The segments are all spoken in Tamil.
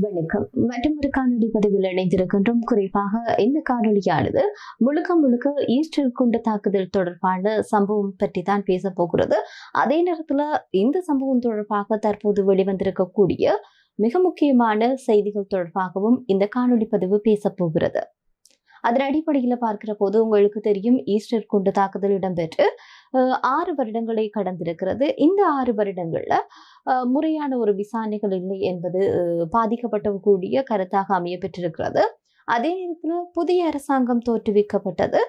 வணக்கம். மற்றொரு காணொளி பதிவில் இணைந்திருக்கின்றோம். குறிப்பாக இந்த காணொளியானது முழுக்க முழுக்க ஈஸ்டர் குண்டு தாக்குதல் தொடர்பான சம்பவம் பற்றி தான் பேச போகிறது. அதே நேரத்தில் இந்த சம்பவம் தொடர்பாக தற்போது வெளிவந்திருக்கக்கூடிய மிக முக்கியமான செய்திகள் தொடர்பாகவும் இந்த காணொளி பதிவு பேச போகிறது. அதன் அடிப்படையில் பார்க்கிற போது உங்களுக்கு தெரியும், ஈஸ்டர் குண்டு தாக்குதல் இடம்பெற்று 6 வருடங்களை கடந்திருக்கிறது. இந்த 6 வருடங்கள்ல முறையான ஒரு விசாரணைகள் இல்லை என்பது பாதிக்கப்பட்டக்கூடிய கருத்தாக அமைய பெற்றிருக்கிறது. அதே நேரத்தில் புதிய அரசாங்கம் தோற்றுவிக்கப்பட்டது.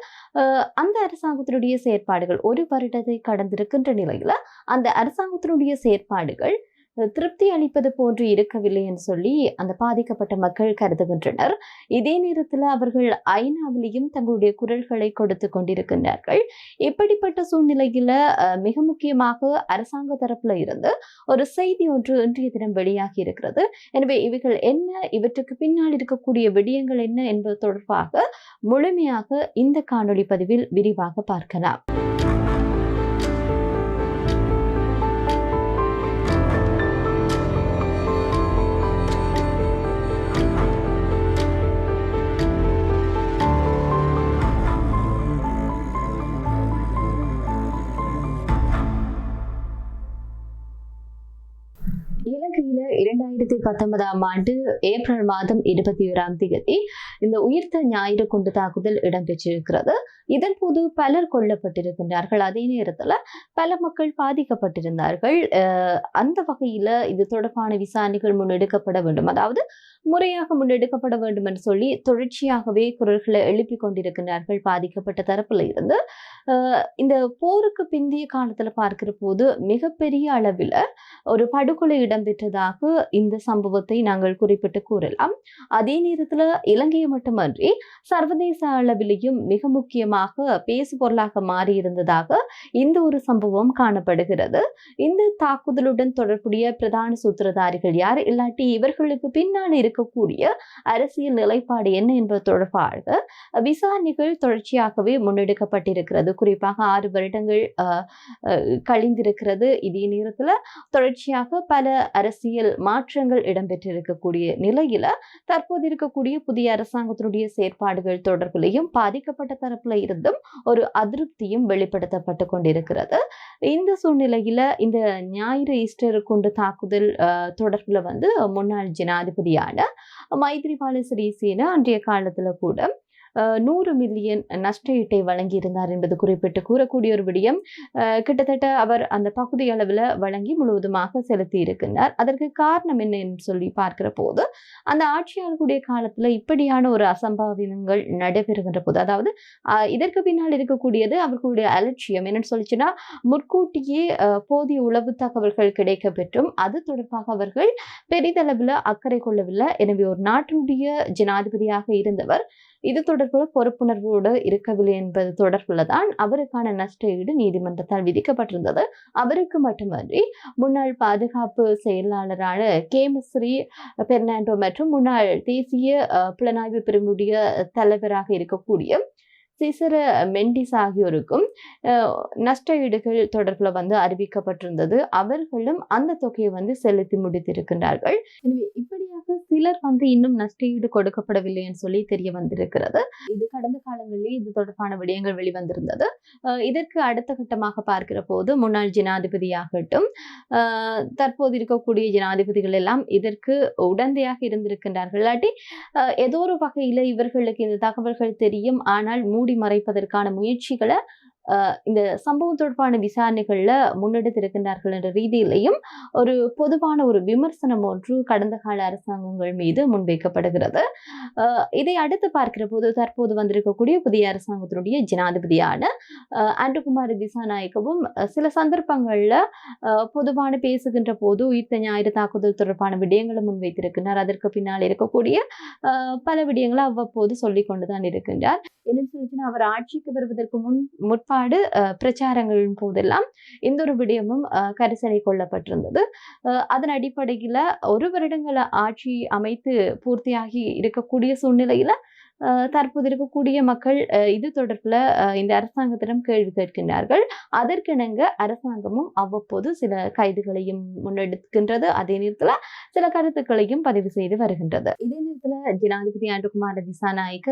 அந்த அரசாங்கத்தினுடைய செயற்பாடுகள் 1 வருடத்தை கடந்திருக்கின்ற நிலையில அந்த அரசாங்கத்தினுடைய செயற்பாடுகள் திருப்தி அளிப்பது போன்று இருக்கவில்லை என்று சொல்லி அந்த பாதிக்கப்பட்ட மக்கள் கருதுகின்றனர். இதே நேரத்தில் அவர்கள் ஐநாவிலையும் தங்களுடைய குரல்களை கொடுத்து கொண்டிருக்கின்றார்கள். இப்படிப்பட்ட சூழ்நிலையில மிக முக்கியமாக அரசாங்க தரப்புல இருந்து ஒரு செய்தி ஒன்று இன்றைய தினம் வெளியாகி இருக்கிறது. எனவே இவைகள் என்ன, இவற்றுக்கு பின்னால் இருக்கக்கூடிய விடயங்கள் என்ன என்பது தொடர்பாக முழுமையாக இந்த காணொளி பதிவில் விரிவாக பார்க்கலாம். இலங்கையில 2019ஆம் ஆண்டு ஏப்ரல் மாதம் 21ஆம் தேதி இந்த உயிர்த்த ஞாயிறு குண்டு தாக்குதல் இடம்பெற்றிருக்கிறது. இதன் போது பலர் கொல்லப்பட்டிருக்கின்றார்கள். அதே நேரத்துல பல மக்கள் பாதிக்கப்பட்டிருந்தார்கள். அந்த வகையில இது தொடர்பான விசாரணைகள் முன்னெடுக்கப்பட வேண்டும், அதாவது முறையாக முன்னெடுக்கப்பட வேண்டும் என்று சொல்லி தொடர்ச்சியாகவே குரல்களை எழுப்பிக் கொண்டிருக்கின்றார்கள் பாதிக்கப்பட்ட தரப்புல இருந்து. இந்த போருக்கு பிந்திய காலத்துல பார்க்கிற போது மிகப்பெரிய அளவில் ஒரு படுகொலை இடம்பெற்றதாக இந்த சம்பவத்தை நாங்கள் குறிப்பிட்டு கூறலாம். அதே நேரத்துல இலங்கையை மட்டுமன்றி சர்வதேச அளவிலையும் மிக முக்கியமாக பேசு பொருளாக மாறியிருந்ததாக இந்த ஒரு சம்பவம் காணப்படுகிறது. இந்த தாக்குதலுடன் தொடர்புடைய பிரதான சூத்திரதாரிகள் யார், இல்லாட்டி இவர்களுக்கு பின்னால் இருக்கக்கூடிய அரசியல் நிலைப்பாடு என்ன என்பது தொடர்பாக விசாரணைகள் தொடர்ச்சியாகவே முன்னெடுக்கப்பட்டிருக்கிறது. குறிப்பாக 6 வருடங்கள் கழிந்திருக்கிறது. இதே நேரத்துல தொடர்ச்சியாக பல அரசியல் மாற்றங்கள் இடம்பெற்றிருக்கக்கூடிய நிலையில தற்போது இருக்கக்கூடிய புதிய அரசாங்கத்தினுடைய செயற்பாடுகள் தொடர்பிலையும் பாதிக்கப்பட்ட தரப்புல இருந்தும் ஒரு அதிருப்தியும் வெளிப்படுத்தப்பட்டு கொண்டிருக்கிறது. இந்த சூழ்நிலையில இந்த ஞாயிறு ஈஸ்டர் குண்டு தாக்குதல் தொடர்புல முன்னாள் ஜனாதிபதியான மைத்ரிபால சிறிசேன அன்றைய காலத்துல கூட 100 மில்லியன் நஷ்டஈட்டை வழங்கியிருந்தார் என்பது குறிப்பிட்டு கூறக்கூடிய ஒரு விடயம். கிட்டத்தட்ட அவர் அந்த பகுதி அளவில் வழங்கி முழுவதுமாக செலுத்தி இருக்கின்றார். அதற்கு காரணம் என்ன என்று சொல்லி பார்க்கிற போது, அந்த ஆட்சியாளர்களுடைய காலத்துல இப்படியான ஒரு அசம்பாவிதங்கள் நடைபெறுகின்ற போது, அதாவது இதற்கு பின்னால் இருக்கக்கூடியது அவர்களுடைய அலட்சியம். என்னன்னு சொல்லிச்சுன்னா, முற்கூட்டியே போதிய உளவு தகவல்கள் கிடைக்க பெற்றும் அது தொடர்பாக அவர்கள் பெரிதளவில் அக்கறை கொள்ளவில்லை. எனவே ஒரு நாட்டினுடைய ஜனாதிபதியாக இருந்தவர் இது தொடர்புல பொறுப்புணர்வோடு இருக்கவில்லை என்பது தொடர்புல தான் அவருக்கான நஷ்ட ஈடு நீதிமன்றத்தால் விதிக்கப்பட்டிருந்தது. அவருக்கு மட்டுமன்றி முன்னாள் பாதுகாப்பு செயலாளரான கேமஸ்ரீ பெர்னாண்டோ மற்றும் முன்னாள் தேசிய புலனாய்வு பிரிவுடைய தலைவராக இருக்கக்கூடிய சிசர மெண்டிஸ் ஆகியோருக்கும் நஷ்ட ஈடுகள் தொடர்பில் அறிவிக்கப்பட்டிருந்தது. அவர்களும் அந்த தொகையை செலுத்தி முடித்திருக்கின்றார்கள். எனவே இப்படியாக சிலர் இன்னும் நஷ்ட ஈடு கொடுக்கப்படவில்லை என்று சொல்லி தெரிய வந்திருக்கிறது. இது கடந்த காலங்களிலே இது தொடர்பான விடயங்கள் வெளிவந்திருந்தது. இதற்கு அடுத்த கட்டமாக பார்க்கிற போது முன்னாள் ஜனாதிபதியாகட்டும் தற்போது இருக்கக்கூடிய ஜனாதிபதிகள் எல்லாம் இதற்கு உடந்தையாக இருந்திருக்கின்றார்கள். இல்லாட்டி ஏதோ ஒரு வகையில இவர்களுக்கு இந்த தகவல்கள் தெரியும், ஆனால் மூடி மறைப்பதற்கான முயற்சிகளை இந்த சம்பவம் தொடர்பான விசாரணைகள்ல முன்னெடுத்திருக்கின்றார்கள் என்ற ரீதியிலையும் ஒரு பொதுவான ஒரு விமர்சனம் ஒன்று கடந்த கால அரசாங்கங்கள் மீது முன்வைக்கப்படுகிறது. இதை அடுத்து பார்க்கிற போது தற்போது வந்திருக்கக்கூடிய புதிய அரசாங்கத்தினுடைய ஜனாதிபதியான அன்றுகுமார் திசாநாயக்கவும் சில சந்தர்ப்பங்கள்ல பொதுவான பேசுகின்ற போது உயிர்த்த ஞாயிறு தாக்குதல் தொடர்பான விடயங்களை முன்வைத்திருக்கின்றார். அதற்கு பின்னால் இருக்கக்கூடிய பல விடயங்களை அவ்வப்போது சொல்லிக் கொண்டுதான் இருக்கின்றார். என்னன்னு சொல்லிச்சுன்னா, அவர் ஆட்சிக்கு வருவதற்கு முற்பாடு பிரச்சாரங்களின் போதெல்லாம் இந்த ஒரு விடயமும் கரிசனை கொள்ளப்பட்டிருந்தது. அதன் அடிப்படையில 1 வருடங்கள ஆட்சி அமைத்து பூர்த்தியாகி இருக்கக்கூடிய சூழ்நிலையில தற்போது இருக்கக்கூடிய மக்கள் இது தொடர்பில் இந்த அரசாங்கத்திடம் கேள்வி கேட்கின்றார்கள். அதற்கிணங்க அரசாங்கமும் அவ்வப்போது சில கைதுகளையும் முன்னெடுக்கின்றது. அதே நேரத்தில் சில கருத்துக்களையும் பதிவு செய்து வருகின்றது. இதே நேரத்தில் ஜனாதிபதி அனுகுமார திசாநாயக்க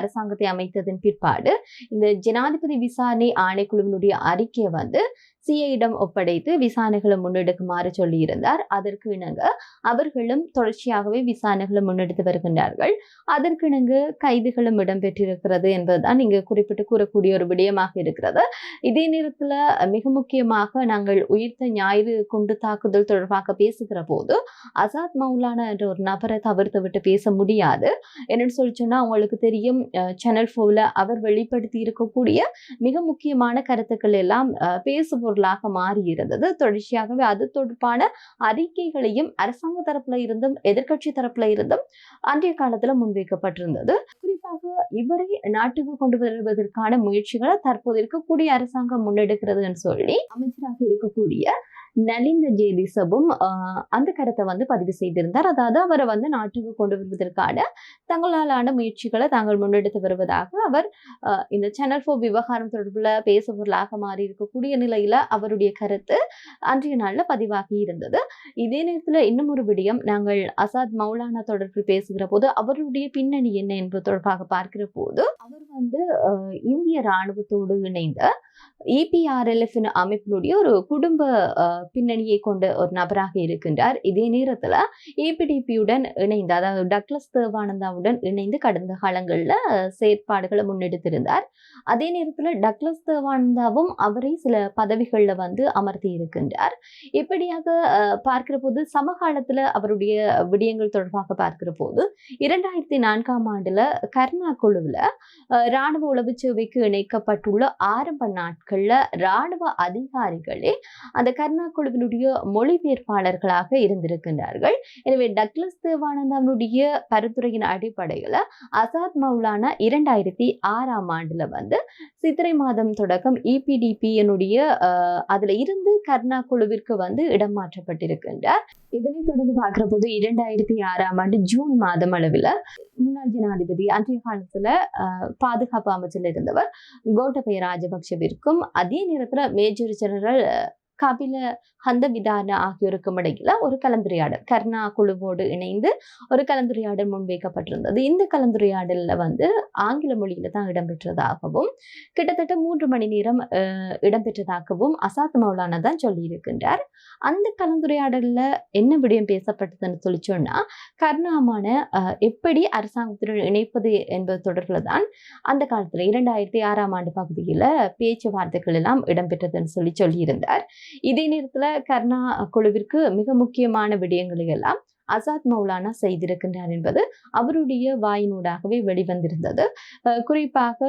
அரசாங்கத்தை அமைத்ததன் பிற்பாடு இந்த ஜனாதிபதி விசாரணை ஆணைக்குழுவினுடைய அறிக்கையை வந்து சிஐயிடம் ஒப்படைத்து விசாரணைகளை முன்னெடுக்குமாறு சொல்லியிருந்தார். அதற்கு இணங்க அவர்களும் தொடர்ச்சியாகவே விசாரணைகளை முன்னெடுத்து வருகின்றார்கள். அதற்கு இணங்க கைதுகளும் இடம்பெற்றிருக்கிறது என்பதுதான் இங்கு குறிப்பிட்டு கூறக்கூடிய ஒரு விடயமாக இருக்கிறது. இதே நேரத்தில் மிக முக்கியமாக நாங்கள் உயிர்த்த ஞாயிறு குண்டு தாக்குதல் தொடர்பாக பேசுகிற போது அசாத் மௌலானா என்ற ஒரு நபரை தவிர்த்து விட்டு பேச முடியாது. என்னன்னு சொல்லி சொன்னா உங்களுக்கு தெரியும், சேனல் 4ல அவர் வெளிப்படுத்தி இருக்கக்கூடிய மிக முக்கியமான கருத்துக்கள் எல்லாம் பேசுபொருளாக மாறி இருந்தது. தொடர்ச்சியாகவே அது தொடர்பான அறிக்கைகளையும் அரசாங்க தரப்புல இருந்தும் எதிர்க்கட்சி தரப்புல இருந்தும் அன்றைய காலத்துல முன்வைக்கப்பட்டிருந்தது. குறிப்பாக இவரை நாட்டுக்கு கொண்டு வருவதற்கான முயற்சிகளை தற்போது இருக்கக்கூடிய அரசாங்கம் முன்னெடுக்கிறதுன்னு சொல்லி அமைச்சராக இருக்கக்கூடிய நலிந்த ஜேதிசபும் அந்த கருத்தை வந்து பதிவு செய்திருந்தார். அதாவது அவரை வந்து நாட்டுக்கு கொண்டு வருவதற்கான தங்களாலான முயற்சிகளை தாங்கள் முன்னெடுத்து வருவதாக அவர் இந்த சேனல் 4 விவகாரம் தொடர்பில் பேசுபொருளாக மாறி இருக்கக்கூடிய நிலையில அவருடைய கருத்து அன்றைய நாள்ல பதிவாகி இருந்தது. இதே நேரத்தில் இன்னும் ஒரு விடயம், நாங்கள் அசாத் மௌலானா தொடர்பில் பேசுகிற போது அவருடைய பின்னணி என்ன என்பது தொடர்பாக பார்க்கிற போது அவர் வந்து இந்திய இராணுவத்தோடு இணைந்த EPRLF அமைப்பினுடைய ஒரு குடும்ப பின்னணியை கொண்ட ஒரு நபராக இருக்கின்றார். இதே நேரத்துல EPDPயுடன் இணைந்து, அதாவது டக்ளஸ் தேவானந்தாவுடன் இணைந்து கடந்த காலங்கள்ல செயற்பாடுகளை முன்னெடுத்திருந்தார். அதே நேரத்துல டக்ளஸ் தேவானந்தாவும் அவரை சில பதவிகள்ல வந்து அமர்த்தி இருக்கின்றார். இப்படியாக பார்க்கிற போது சமகாலத்துல அவருடைய விடயங்கள் தொடர்பாக பார்க்கிற போது 2004ஆம் ஆண்டுல கர்னா குழுவுல இராணுவ உளவு சேவைக்கு இணைக்கப்பட்டுள்ள ஆரம்ப நாட்கள்ல இராணுவ அதிகாரிகளே அந்த கர்னா குழுவினுடைய மொழிபெயர்ப்பாளர்களாக இருந்திருக்கின்றார்கள். எனவே டக்ளஸ் தேவானந்தாவுடைய பரிந்துரையின் அடிப்படையில் அசாத் மௌலானா 2006ஆம் ஆண்டுல வந்து சித்திரை மாதம் தொடக்கம் EPDPயினுடைய அதுல இருந்து கர்னா குழுவிற்கு வந்து இடம் மாற்றப்பட்டிருக்கின்றார். இதனை தொடர்ந்து பார்க்கிற போது 2006ஆம் ஆண்டு ஜூன் மாதம் அளவில் முன்னாள் ஜனாதிபதி அன்றைய காலத்துல பாதுகாப்பு அமைச்சர் இருந்தவர் கோட்டபய ராஜபக்சவிற்கும் அதே நேரத்துல மேஜர் ஜெனரல் கபில ஹந்தவிதான ஆகியோருக்கும் இடையில ஒரு கலந்துரையாடல் கர்னா குழுவோடு இணைந்து ஒரு கலந்துரையாடல் முன்வைக்கப்பட்டிருந்தது. இந்த கலந்துரையாடல்ல வந்து ஆங்கில மொழியில தான் இடம்பெற்றதாகவும் கிட்டத்தட்ட 3 மணி நேரம் இடம்பெற்றதாகவும் அசாத் மௌலானா தான் சொல்லி இருக்கின்றார். அந்த கலந்துரையாடல்ல என்ன விடயம் பேசப்பட்டதுன்னு சொல்லி சொன்னா, கர்னாமான எப்படி அரசாங்கத்துடன் இணைப்பது என்பது தொடர்பில் தான் அந்த காலத்துல 2006ஆம் ஆண்டு பகுதியில பேச்சுவார்த்தைகள் எல்லாம் இடம்பெற்றதுன்னு சொல்லியிருந்தார். இதே நேரத்துல கர்னா குழுவிற்கு மிக முக்கியமான விடயங்களை எல்லாம் அசாத் மௌலானா செய்திருக்கின்றார் என்பது அவருடைய வாயினூடாகவே வெளிவந்திருந்தது. குறிப்பாக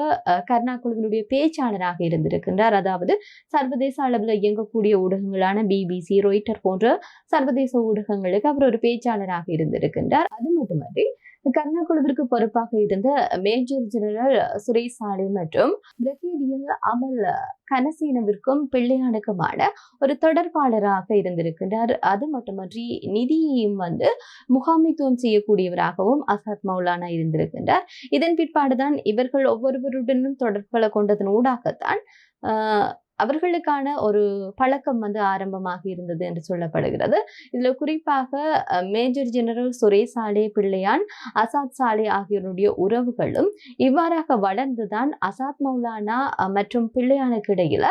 கர்னா குழுவினுடைய பேச்சாளராக இருந்திருக்கின்றார். அதாவது சர்வதேச அளவில் இயங்கக்கூடிய ஊடகங்களான BBC, ராய்ட்டர் போன்ற சர்வதேச ஊடகங்களுக்கு அவர் ஒரு பேச்சாளராக இருந்திருக்கின்றார். அது மட்டுமன்றி கர்னா குழுவிற்கு பொறுப்பாக இருந்த மேஜர் ஜெனரல் சுரேஷ் சாலே மற்றும் பிரிகேடியர் அமல் கனசேனவிற்கும் பிள்ளையானுக்குமான ஒரு தொடர்பாளராக இருந்திருக்கின்றார். அது மட்டுமன்றி நிதியையும் வந்து முகாமைத்துவம் செய்யக்கூடியவராகவும் அசாத் மௌலானா இருந்திருக்கின்றார். இதன் பிற்பாடுதான் இவர்கள் ஒவ்வொருவருடனும் தொடர்புகளை கொண்டதன் ஊடாகத்தான் அவர்களுக்கான ஒரு பழக்கம் வந்து ஆரம்பமாக இருந்தது என்று சொல்லப்படுகிறது. இதுல குறிப்பாக மேஜர் ஜெனரல் சுரேஷ் சாலே, பிள்ளையான், அசாத் சாலே ஆகியோருடைய உறவுகளும் இவ்வாறாக வளர்ந்துதான் அசாத் மௌலானா மற்றும் பிள்ளையானுக்கு இடையில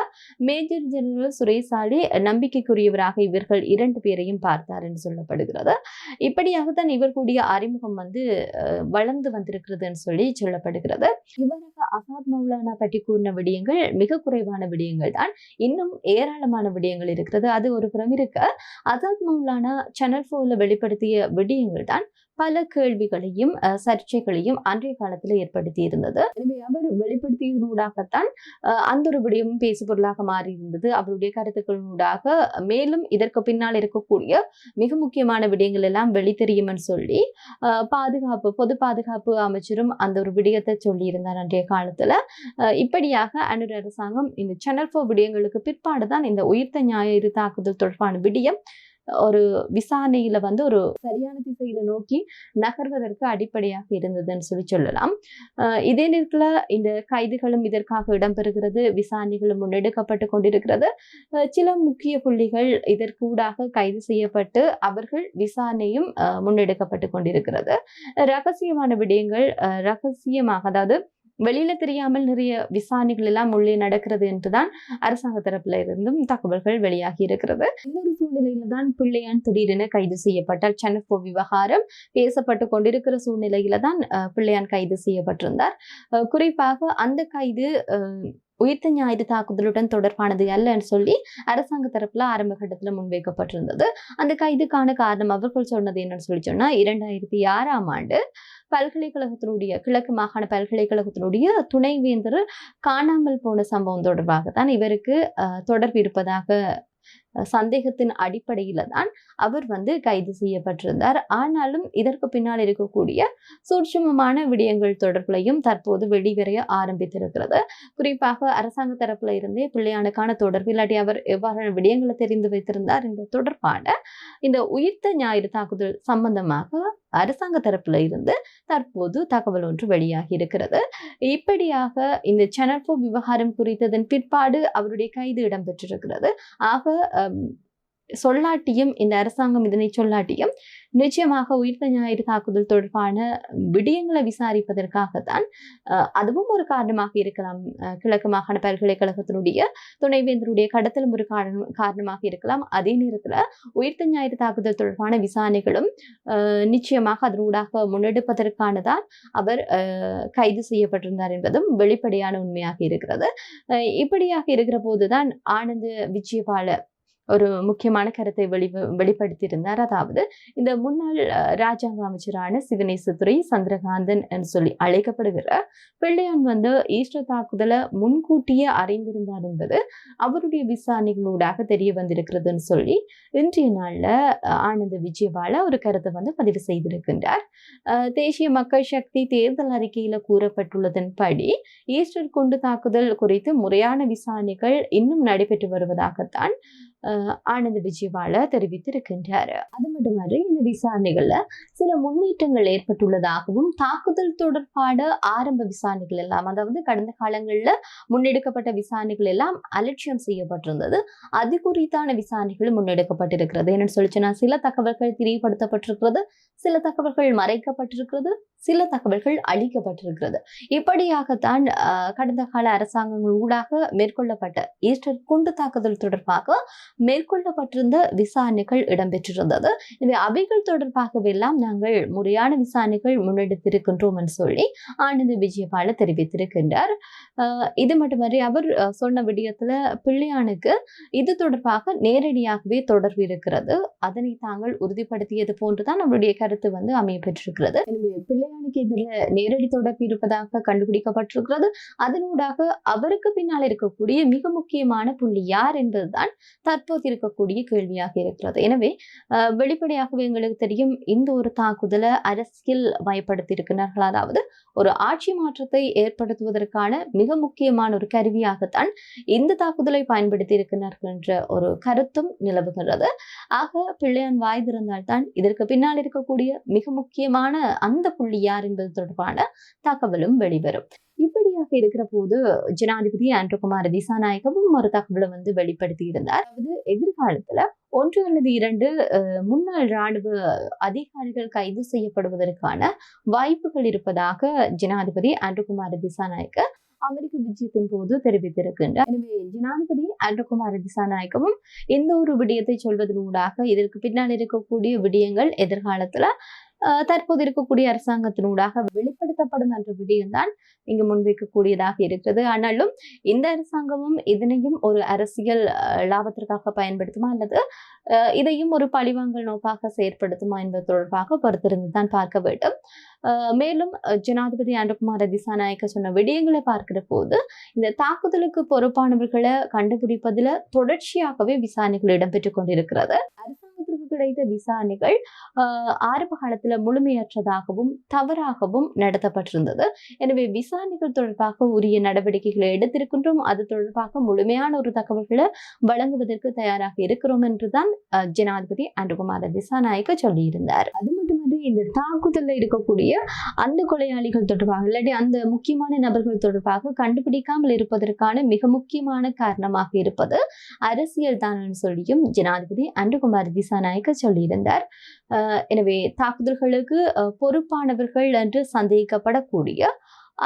மேஜர் ஜெனரல் சுரேஷ் சாலே நம்பிக்கைக்குரியவராக இவர்கள் 2 பேரையும் பார்த்தார் என்று சொல்லப்படுகிறது. இப்படியாகத்தான் இவர்களுடைய அறிமுகம் வந்து வளர்ந்து வந்திருக்கிறதுன்னு சொல்லப்படுகிறது. இவராக அசாத் மௌலானா பற்றி கூறின விடயங்கள் மிக குறைவான விடயங்கள் தான். இன்னும் ஏராளமான விடயங்கள் இருக்கிறது. அது ஒரு புறம் இருக்க, அசாத் மௌலானா சேனல் 4ல வெளிப்படுத்திய விடயங்கள் தான் பல கேள்விகளையும் சர்ச்சைகளையும் அன்றைய காலத்தில் ஏற்படுத்தி இருந்தது. எனவே அவர் வெளிப்படுத்தியதூடாகத்தான் அந்த ஒரு விடயமும் பேசுபொருளாக மாறி இருந்தது. அவருடைய கருத்துக்களூடாக மேலும் இதற்கு பின்னால் இருக்கக்கூடிய மிக முக்கியமான விடயங்கள் எல்லாம் வெளித்தெரியும் சொல்லி பொது பாதுகாப்பு அமைச்சரும் அந்த ஒரு விடயத்தை சொல்லியிருந்தார் அன்றைய காலத்துல. இப்படியாக அனுர அரசாங்கம் இந்த சேனல் 4 விடயங்களுக்கு பிற்பாடுதான் இந்த உயிர்த்த ஞாயிறு தாக்குதல் தொடர்பான விடயம் ஒரு விசாரணையில வந்து ஒரு சரியான திசையில நோக்கி நகர்வதற்கு அடிப்படையாக இருந்ததுன்னு சொல்லலாம். இதே நேரத்துல இந்த கைதுகளும் இதற்காக இடம்பெறுகிறது, விசாரணைகளும் முன்னெடுக்கப்பட்டு கொண்டிருக்கிறது. சில முக்கிய புள்ளிகள் இதற்கூடாக கைது செய்யப்பட்டு அவர்கள் விசாரணையும் முன்னெடுக்கப்பட்டு கொண்டிருக்கிறது. ரகசியமான விடயங்கள் ரகசியமாக, அதாவது வெளியில தெரியாமல் நிறைய விசாரணைகள் எல்லாம் உள்ளே நடக்கிறது என்றுதான் அரசாங்க தரப்புல இருந்தும் தகவல்கள் வெளியாகி இருக்கிறது. இன்னொரு சூழ்நிலையில தான் பிள்ளையான் திடீரென கைது செய்யப்பட்டார். செனஃபோ விவகாரம் பேசப்பட்டு கொண்டிருக்கிற சூழ்நிலையில தான் பிள்ளையான் கைது செய்யப்பட்டிருந்தார். குறிப்பாக அந்த கைது உயிர்த்த ஞாயிறு தாக்குதலுடன் தொடர்பானது அல்லன்னு சொல்லி அரசாங்க தரப்புல ஆரம்ப கட்டத்துல முன்வைக்கப்பட்டிருந்தது. அந்த கைதுக்கான காரணம் அவர்கள் சொன்னது என்னன்னு சொன்னா, 2006ஆம் ஆண்டு பல்கலைக்கழகத்தினுடைய கிழக்கு மாகாண பல்கலைக்கழகத்தினுடைய துணைவேந்தர் காணாமல் போன சம்பவம் தொடர்பாக தான் இவருக்கு தொடர்பு இருப்பதாக சந்தேகத்தின் அடிப்படையில தான் அவர் வந்து கைது செய்யப்பட்டிருந்தார். ஆனாலும் இதற்கு பின்னால் இருக்கக்கூடிய சூட்சுமமான விடயங்கள் தொடர்புலையும் தற்போது வெளிவரைய ஆரம்பித்திருக்கிறது. குறிப்பாக அரசாங்க தரப்புல இருந்தே பிள்ளையானுக்கான தொடர்பு, இல்லாட்டி அவர் எவ்வாறான விடயங்களை தெரிந்து வைத்திருந்தார் என்பது தொடர்பான இந்த உயிர்த்த ஞாயிறு தாக்குதல் சம்பந்தமாக அரசாங்க தரப்புல இருந்து தற்போது தகவல் ஒன்று வெளியாகி இருக்கிறது. இப்படியாக இந்த செனஃபோ விவகாரம் குறித்ததன் பிற்பாடு அவருடைய கைது இடம்பெற்றிருக்கிறது. ஆக சொல்லாட்டியும் இந்த அரசாங்கம் இதனை சொல்லாட்டியும் நிச்சயமாக உயிர்த்த ஞாயிறு தாக்குதல் தொடர்பான விடயங்களை விசாரிப்பதற்காகத்தான் அதுவும் ஒரு காரணமாக இருக்கலாம். கிழக்கு மாகாண பல்கலைக்கழகத்தினுடைய துணைவேந்தருடைய கடத்தலும் ஒரு காரணமாக இருக்கலாம். அதே நேரத்துல உயிர்த்த ஞாயிறு தாக்குதல் தொடர்பான விசாரணைகளும் நிச்சயமாக அதனூடாக முன்னெடுப்பதற்கானதான் அவர் கைது செய்யப்பட்டிருந்தார் என்பதும் வெளிப்படையான உண்மையாக இருக்கிறது. இப்படியாக இருக்கிற போதுதான் ஆனந்த் விஜயபால ஒரு முக்கியமான கருத்தை வெளிப்படுத்தியிருந்தார். அதாவது இந்த முன்னாள் ராஜாங்க அமைச்சரான சிவனேசத்துறை சந்திரகாந்தன் என்று சொல்லி அழைக்கப்படுகிற பிள்ளையான் வந்து ஈஸ்டர் தாக்குதலை முன்கூட்டியே அறிந்திருந்தார் என்பது அவருடைய விசாரணைகளூடாக தெரிய வந்திருக்கிறதுன்னு சொல்லி இன்றைய நாள்ல ஆனந்த விஜயபால ஒரு கருத்தை வந்து பதிவு செய்திருக்கின்றார். தேசிய மக்கள் சக்தி தேர்தல் அறிக்கையில கூறப்பட்டுள்ளதன்படி ஈஸ்டர் குண்டு தாக்குதல் குறித்து முறையான விசாரணைகள் இன்னும் நடைபெற்று வருவதாகத்தான் ஆனந்த் விஜயபால தெரிவித்திருக்கின்றார். அது மட்டுமல்ல, இந்த விசாரணைகள்ல சில முன்னேற்றங்கள் ஏற்பட்டுள்ளதாகவும் தாக்குதல் தொடர்பான ஆரம்ப விசாரணைகள் எல்லாம், அதாவது கடந்த காலங்கள்ல முன்னெடுக்கப்பட்ட விசாரணைகள் எல்லாம் அலட்சியம் செய்யப்பட்டிருந்தது. அது குறித்தான விசாரணைகள் முன்னெடுக்கப்பட்டிருக்கிறது. என்னன்னு சொல்லிச்சுன்னா, சில தகவல்கள் திரிவுபடுத்தப்பட்டிருக்கிறது, சில தகவல்கள் மறைக்கப்பட்டிருக்கிறது, சில தகவல்கள் அளிக்கப்பட்டிருக்கிறது. இப்படியாகத்தான் கடந்த கால அரசாங்கங்கள் ஊடாக மேற்கொள்ளப்பட்ட ஈஸ்டர் குண்டு தாக்குதல் தொடர்பாக மேற்கொள்ளப்பட்டிருந்த விசாரணைகள் இடம்பெற்றிருந்தது. எனவே அவைகள் தொடர்பாகவெல்லாம் நாங்கள் முறையான விசாரணைகள் முன்னெடுத்திருக்கின்றோம் என்று சொல்லி ஆனந்த் விஜயபால தெரிவித்திருக்கின்றார். இது மட்டுமன்றி அவர் சொன்ன விடயத்துல பிள்ளையானுக்கு இது தொடர்பாக நேரடியாகவே தொடர்பு இருக்கிறது, அதனை தாங்கள் உறுதிப்படுத்தியது போன்றுதான் அவருடைய கருத்து வந்து அமைய பெற்றிருக்கிறது. எனவே பிள்ளையானுக்கு எதிர நேரடி தொடர்பு இருப்பதாக கண்டுபிடிக்கப்பட்டிருக்கிறது. அதனூடாக அவருக்கு பின்னால் இருக்கக்கூடிய மிக முக்கியமான புள்ளி யார் என்பதுதான் தற்போது இருக்கக்கூடிய கேள்வியாக இருக்கிறது. எனவே வெளிப்படையாகவே எங்களுக்கு தெரியும், இந்த ஒரு தாக்குதலை அரசியல் மயப்படுத்தி இருக்கிறார்கள். அதாவது ஒரு ஆட்சி மாற்றத்தை ஏற்படுத்துவதற்கான மிக முக்கியமான ஒரு கருவியாகத்தான் இந்த தாக்குதலை பயன்படுத்தி இருக்கிறார்கள் என்ற ஒரு கருத்தும் நிலவுகிறது. ஆக பிள்ளையான் வாய் திறந்தால்தான் இதற்கு பின்னால் இருக்கக்கூடிய மிக முக்கியமான அந்த புள்ளி யார் என்பது தொடர்பான தகவலும் வெளிவரும். இப்படியாக இருக்கிற போது ஜனாதிபதி ஆண்ட்ரகுமார் திசாநாயக்கவும் ஒரு தகவலை வந்து வெளிப்படுத்தி இருந்தார். அதாவது எதிர்காலத்துல 1 அல்லது 2 முன்னாள் ராணுவ அதிகாரிகள் கைது செய்யப்படுவதற்கான வாய்ப்புகள் இருப்பதாக ஜனாதிபதி ஆண்ட்ரகுமார் திசாநாயக்க அமெரிக்க விஜயத்தின் போது தெரிவித்திருக்கின்றார். எனவே ஜனாதிபதி ஆண்ட்ரகுமார் திசாநாயக்கவும் இந்த ஒரு விடயத்தை சொல்வதனூடாக இதற்கு பின்னால் இருக்கக்கூடிய விடயங்கள் எதிர்காலத்துல தற்போது இருக்கக்கூடிய அரசாங்கத்தினூடாக வெளிப்படுத்தப்படும் என்ற விடயம்தான் இங்கு முன்வைக்கக்கூடியதாக இருக்கிறது. ஆனாலும் இந்த அரசாங்கமும் இதனையும் ஒரு அரசியல் லாபத்திற்காக பயன்படுத்துமா அல்லது இதையும் ஒரு பழிவாங்கல் நோக்காக செயற்படுத்துமா என்பது தொடர்பாக பொறுத்திருந்து தான் பார்க்க வேண்டும். மேலும் ஜனாதிபதி ஆண்ட்ரகுமார் திசாநாயக்க சொன்ன விடயங்களை பார்க்கிற போது இந்த தாக்குதலுக்கு பொறுப்பானவர்களை கண்டுபிடிப்பதில் தொடர்ச்சியாகவே விசாரணைகள் இடம்பெற்றுக் கொண்டிருக்கிறது. அரசாங்கத்திற்கு கிடைத்த விசாரணைகள் ஆரம்ப காலத்துல முழுமையற்றதாகவும் தவறாகவும் நடத்தப்பட்டிருந்தது. எனவே விசாரணைகள் தொடர்பாக உரிய நடவடிக்கைகளை எடுத்திருக்கின்றோம். அது தொடர்பாக முழுமையான ஒரு தகவல்களை வழங்குவதற்கு தயாராக இருக்கிறோம் என்றுதான் ஜனாதிபதி அன்றுகுமார திசாநாயக்க சொல்லியிருந்தார். அது மட்டுமல்ல, இந்த தாக்குதல்ல இருக்கக்கூடிய அந்த கொலையாளிகள் தொடர்பாக இல்லாட்டி அந்த முக்கியமான நபர்கள் தொடர்பாக கண்டுபிடிக்காமல் இருப்பதற்கான மிக முக்கியமான காரணமாக இருப்பது அரசியல் தான் சொல்லியும் ஜனாதிபதி அன்றுகுமார திசாநாயக்க சொல்லியிருந்தார். எனவே தாக்குதல்களுக்கு பொறுப்பானவர்கள் என்று சந்தேகிக்கப்படக்கூடிய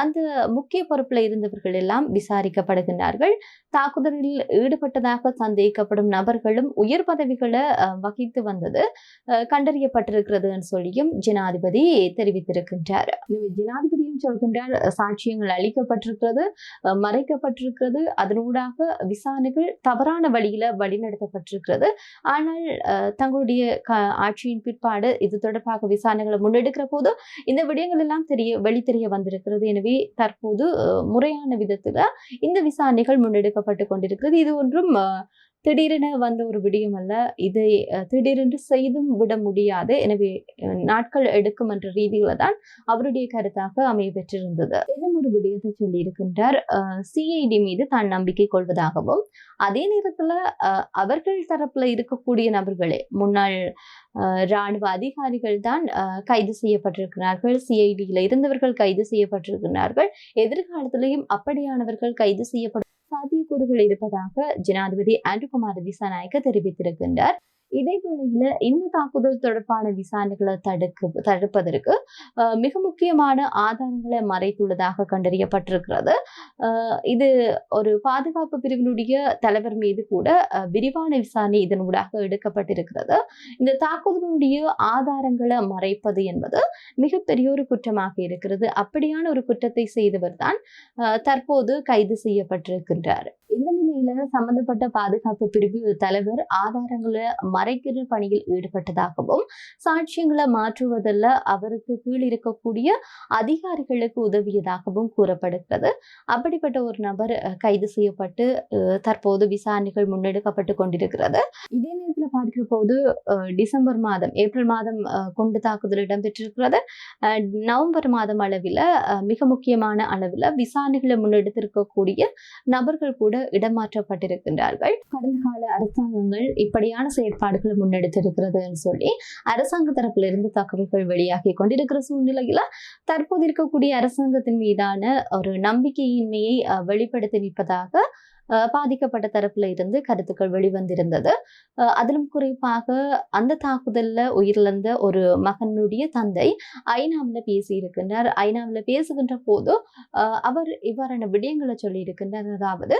அந்த முக்கிய பொறுப்புல இருந்தவர்கள் எல்லாம் விசாரிக்கப்படுகின்றார்கள். தாக்குதலில் ஈடுபட்டதாக சந்தேகிக்கப்படும் நபர்களும் உயர் பதவிகளை வகித்து வந்தது கண்டறியப்பட்டிருக்கிறது சொல்லியும் ஜனாதிபதி தெரிவித்திருக்கின்றார். ஜனாதிபதியும் சொல்கின்றார், சாட்சியங்கள் அளிக்கப்பட்டிருக்கிறது, மறைக்கப்பட்டிருக்கிறது, அதனூடாக விசாரணைகள் தவறான வழியில வழிநடத்தப்பட்டிருக்கிறது. ஆனால் தங்களுடைய ஆட்சியின் பிற்பாடு இது தொடர்பாக விசாரணைகளை முன்னெடுக்கிற போது இந்த விடயங்கள் எல்லாம் வெளித்தெரிய வந்திருக்கிறது. எனவே தற்போது முறையான விதத்துல இந்த விசாரணைகள் முன்னெடுக்கப்பட்டு கொண்டிருக்கிறது. இது ஒன்றும் திடீரென வந்த ஒரு விடயம் அல்ல. இதை திடீரென்று செய்தும் விட முடியாது. எனவே நாட்கள் எடுக்கும் என்ற ரீதியில தான் அவருடைய கருத்தாக அமைய பெற்றிருந்தது. இன்னும் ஒரு விடயத்தை சொல்லி இருக்கின்றார். சிஐடி மீது தான் நம்பிக்கை கொள்வதாகவும் அதே நேரத்துல அவர்கள் தரப்புல இருக்கக்கூடிய நபர்களே முன்னாள் இராணுவ அதிகாரிகள் தான் கைது செய்யப்பட்டிருக்கிறார்கள். சிஐடியில இருந்தவர்கள் கைது செய்யப்பட்டிருக்கிறார்கள். எதிர்காலத்திலையும் அப்படியானவர்கள் கைது செய்யப்படும் சாத்தியக்கூறுகள் இருப்பதாக ஜனாதிபதி அன்றுகுமார திசாநாயக்க தெரிவித்திருக்கின்றார். இதேவேளையில இந்த தாக்குதல் தொடர்பான விசாரணைகளை தடுப்பதற்கு மிக முக்கியமான ஆதாரங்களை மறைத்துள்ளதாக கண்டறியப்பட்டிருக்கிறது. இது ஒரு பாதுகாப்பு பிரிவினுடைய தலைவர் மீது கூட விரிவான விசாரணை இதனூடாக எடுக்கப்பட்டிருக்கிறது. இந்த தாக்குதலுடைய ஆதாரங்களை மறைப்பது என்பது மிகப்பெரிய ஒரு குற்றமாக இருக்கிறது. அப்படியான ஒரு குற்றத்தை செய்தவர் தான் தற்போது கைது செய்யப்பட்டிருக்கின்றார். இந்த நிலையில சம்பந்தப்பட்ட பாதுகாப்பு பிரிவு தலைவர் ஆதாரங்களை மறைக்கிற பணியில் ஈடுபட்டதாகவும் சாட்சியங்களை மாற்றுவதில் அவருக்கு கீழ் இருக்கக்கூடிய அதிகாரிகளுக்கு உதவியதாகவும் கூறப்படுகிறது. அப்படிப்பட்ட ஒரு நபர் கைது செய்யப்பட்டு தற்போது விசாரணைகள் முன்னெடுக்கப்பட்டு கொண்டிருக்கிறது. இதே நேரத்தில் பார்க்கிற போது டிசம்பர் மாதம் ஏப்ரல் மாதம் குண்டு தாக்குதல் இடம்பெற்றிருக்கிறது. நவம்பர் மாதம் அளவில் மிக முக்கியமான அளவில் விசாரணைகளை முன்னெடுத்திருக்கக்கூடிய நபர்கள் கூட இடமாற்றப்பட்டிருக்கின்றார்கள். கடந்த கால அரசாங்கங்கள் இப்படியான செயற்பாடுகளை முன்னெடுத்திருக்கிறது சொல்லி அரசாங்க தரப்பில் இருந்து தகவல்கள் வெளியாகி கொண்டிருக்கிற சூழ்நிலையில தற்போது இருக்கக்கூடிய அரசாங்கத்தின் மீதான ஒரு நம்பிக்கையின்மையை வெளிப்படுத்தி நிற்பதாக பாதிக்கப்பட்ட தரப்புல இருந்து கருத்துக்கள் வெளிவந்திருந்தது. அதிலும் குறிப்பாக அந்த தாக்குதல்ல உயிரிழந்த ஒரு மகனுடைய தந்தை ஐநாவில் பேசியிருக்கின்றார். ஐநாவில் பேசுகின்ற போது அவர் இவ்வாறான விடயங்களை சொல்லி இருக்கின்றார். அதாவது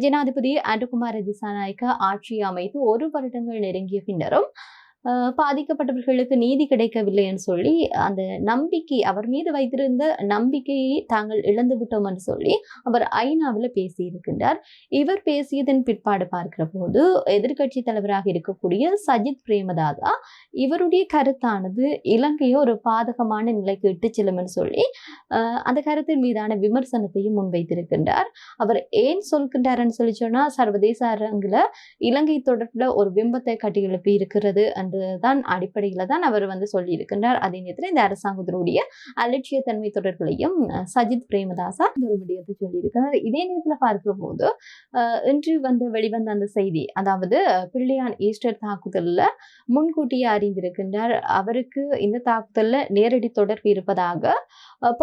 ஜனாதிபதி அன்றுகுமார திசாநாயக்க ஆட்சி அமைத்து 1 வருடங்கள் நெருங்கிய பின்னரும் பாதிக்கப்பட்டவர்களுக்கு நீதி கிடைக்கவில்லை என்று சொல்லி அந்த நம்பிக்கை அவர் மீது வைத்திருந்த நம்பிக்கையை தாங்கள் இழந்து விட்டோம் என்று சொல்லி அவர் ஐநாவில் பேசியிருக்கின்றார். இவர் பேசியதன் பிற்பாடு பார்க்கிற போது எதிர்கட்சி தலைவராக இருக்கக்கூடிய சஜித் பிரேமதாசா இவருடைய கருத்தானது இலங்கையை ஒரு பாதகமான நிலைக்கு இட்டு செல்லும் என்று சொல்லி அந்த கருத்தின் மீதான விமர்சனத்தையும் முன்வைத்திருக்கின்றார். அவர் ஏன் சொல்கின்றார் என்று சொல்லி சொன்னா, சர்வதேச அரங்கில் இலங்கை தொடர்பில் ஒரு பிம்பத்தை கட்டி எழுப்பி இருக்கிறது தான் அடிப்படையில தான் அவர் சொல்லி இருக்கின்றார். அதே நேரத்தில் இந்த அரசாங்கத்தினுடைய அலட்சியத்தன்மை தொடர்களையும் சஜித் பிரேமதாசா ஒரு விடயத்தை சொல்லி இருக்கிறார். இதே நேரத்தில் பார்க்கிற போது இன்று வெளிவந்த அந்த செய்தி, அதாவது பிள்ளையான் ஈஸ்டர் தாக்குதல்ல முன்கூட்டியே அறிந்திருக்கின்றார். அவருக்கு இந்த தாக்குதல்ல நேரடி தொடர்பு இருப்பதாக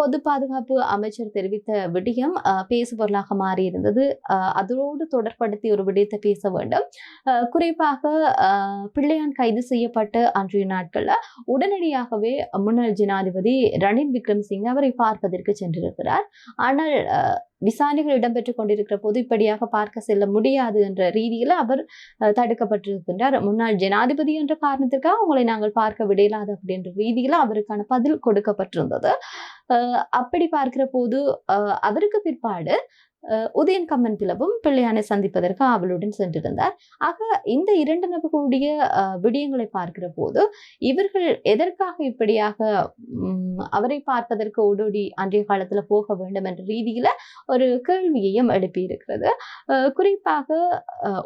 பொது பாதுகாப்பு அமைச்சர் தெரிவித்த விடயம் பேசுபொருளாக மாறியிருந்தது. அதோடு தொடர்படுத்தி ஒரு விடயத்தை பேச வேண்டும். குறிப்பாக பிள்ளையான் கைது செய்யப்பட்ட அன்றைய நாட்கள்ல உடனடியாகவே முன்னாள் ஜனாதிபதி ரணில் விக்ரமசிங்கே அவரை பார்ப்பதற்கு சென்றிருக்கிறார். ஆனால் விசாரணைகள் இடம்பெற்றுக் கொண்டிருக்கிற போது இப்படியாக பார்க்க செல்ல முடியாது என்ற ரீதியில் அவர் தடுக்கப்பட்டிருக்கின்றார். முன்னாள் ஜனாதிபதி என்ற காரணத்திற்காக உங்களை நாங்கள் பார்க்க விடையிலாது அப்படின்ற ரீதியில் அவருக்கான பதில் கொடுக்கப்பட்டிருந்தது. அப்படி பார்க்கிற போது அவருக்கு பிற்பாடு உதயன் கம்மன் பிளவும் பிள்ளையானை சந்திப்பதற்கு அவளுடன் சென்றிருந்தார். ஆக இந்த 2 நபர்களுடைய விடயங்களை பார்க்கிற போது இவர்கள் எதற்காக இப்படியாக அவரை பார்ப்பதற்கு ஓடோடி அன்றைய காலத்துல போக வேண்டும் என்ற ரீதியில ஒரு கேள்வியையும் எழுப்பியிருக்கிறது. குறிப்பாக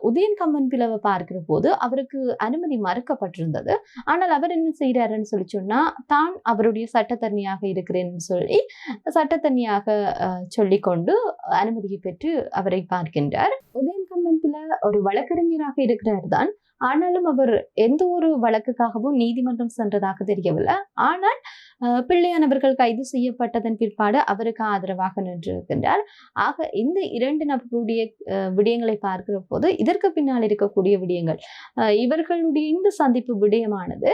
உதயன் கம்மன் பிளவை பார்க்கிற போது அவருக்கு அனுமதி மறுக்கப்பட்டிருந்தது. ஆனால் அவர் என்ன செய்யறாருன்னு சொல்லி சொன்னா, தான் அவருடைய சட்டத்தரணியாக இருக்கிறேன்னு சொல்லி சட்டத்தரணியாக சொல்லிக்கொண்டு அனுமதியை பெற்று அவரை பார்க்கின்றார். உதயன் கம்மன் பிள்ளை ஒரு வழக்கறிஞராக இருக்கிறார் தான். ஆனாலும் அவர் எந்த ஒரு வழக்குக்காகவும் நீதிமன்றம் சென்றதாக தெரியவில்லை. ஆனால் பிள்ளையானவர்கள் கைது செய்யப்பட்டதன் பிற்பாடு அவருக்கு ஆதரவாக நின்றிருக்கின்றார். ஆக இந்த 2 நபர்களுடைய விடயங்களை பார்க்கிற போது இதற்கு பின்னால் இருக்கக்கூடிய விடயங்கள், இவர்களுடைய இந்த சந்திப்பு விடயமானது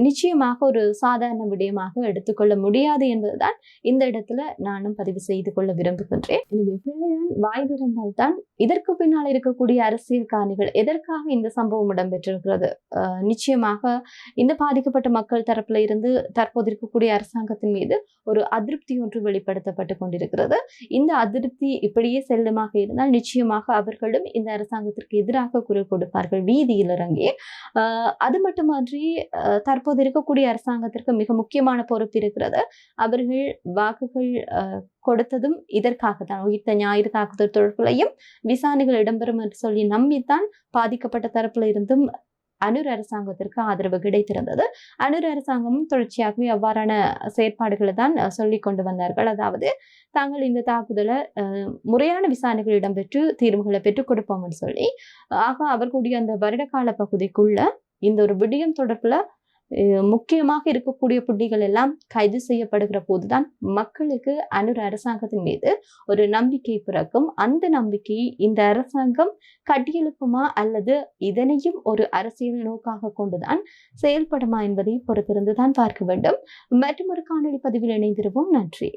நிச்சயமாக ஒரு சாதாரண விடயமாக எடுத்துக்கொள்ள முடியாது என்பதுதான் இந்த இடத்துல நானும் பதிவு செய்து கொள்ள விரும்புகின்றேன். எனவே பிள்ளையான் வாய் திறந்தால்தான் இதற்கு பின்னால் இருக்கக்கூடிய அரசியல் காரணிகள் எதற்காக இந்த சம்பவம் இடம்பெற்றிருக்கிறது, நிச்சயமாக இந்த பாதிக்கப்பட்ட மக்கள் தரப்புல இருந்து தற்போது இருக்கக்கூடிய அரசாங்கத்தின் மீது ஒரு அதிருப்தி ஒன்று வெளிப்படுத்தப்பட்டு கொண்டிருக்கிறது. இந்த அதிருப்தி இப்படியே செல்லுமாக இருந்தால் நிச்சயமாக அவர்களும் இந்த அரசாங்கத்திற்கு எதிராக குரல் கொடுப்பார்கள் வீதியில் இறங்கி. அது மட்டுமன்றி தற்போது இருக்கக்கூடிய அரசாங்கத்திற்கு மிக முக்கியமான பொறுப்பு இருக்கிறது. அவர்கள் வாக்குகள் கொடுத்ததும் இதற்காக தான், உயிர்த்த ஞாயிறு தாக்குதல் தொடர்புலையும் விசாரணைகள் இடம்பெறும் என்று சொல்லி நம்பித்தான் பாதிக்கப்பட்ட தரப்புல இருந்தும் அனுர் அரசாங்கத்திற்கு ஆதரவு கிடைத்திருந்தது. அனுர் அரசாங்கமும் தொடர்ச்சியாகவே அவ்வாறான செயற்பாடுகளை தான் சொல்லிக் கொண்டு வந்தார்கள். அதாவது தாங்கள் இந்த தாக்குதலை முறையான விசாரணைகள் இடம்பெற்று தீர்வுகளை பெற்றுக் கொடுப்போம் என்று சொல்லி. ஆக அவர்களுடைய அந்த வருட கால பகுதிக்குள்ள இந்த ஒரு விடயம் தொடர்புல முக்கியமாக இருக்கக்கூடிய புள்ளிகள் எல்லாம் கைது செய்யப்படுகிற போதுதான் மக்களுக்கு அனுர் அரசாங்கத்தின் மீது ஒரு நம்பிக்கை பிறக்கும். அந்த நம்பிக்கையை இந்த அரசாங்கம் கட்டியெழுப்புமா அல்லது இதனையும் ஒரு அரசியல் நோக்காக கொண்டுதான் செயல்படுமா என்பதை பொறுத்திருந்துதான் பார்க்க வேண்டும். மற்றும் ஒரு காணொலி பதிவில் இணைந்திருவோம். நன்றி.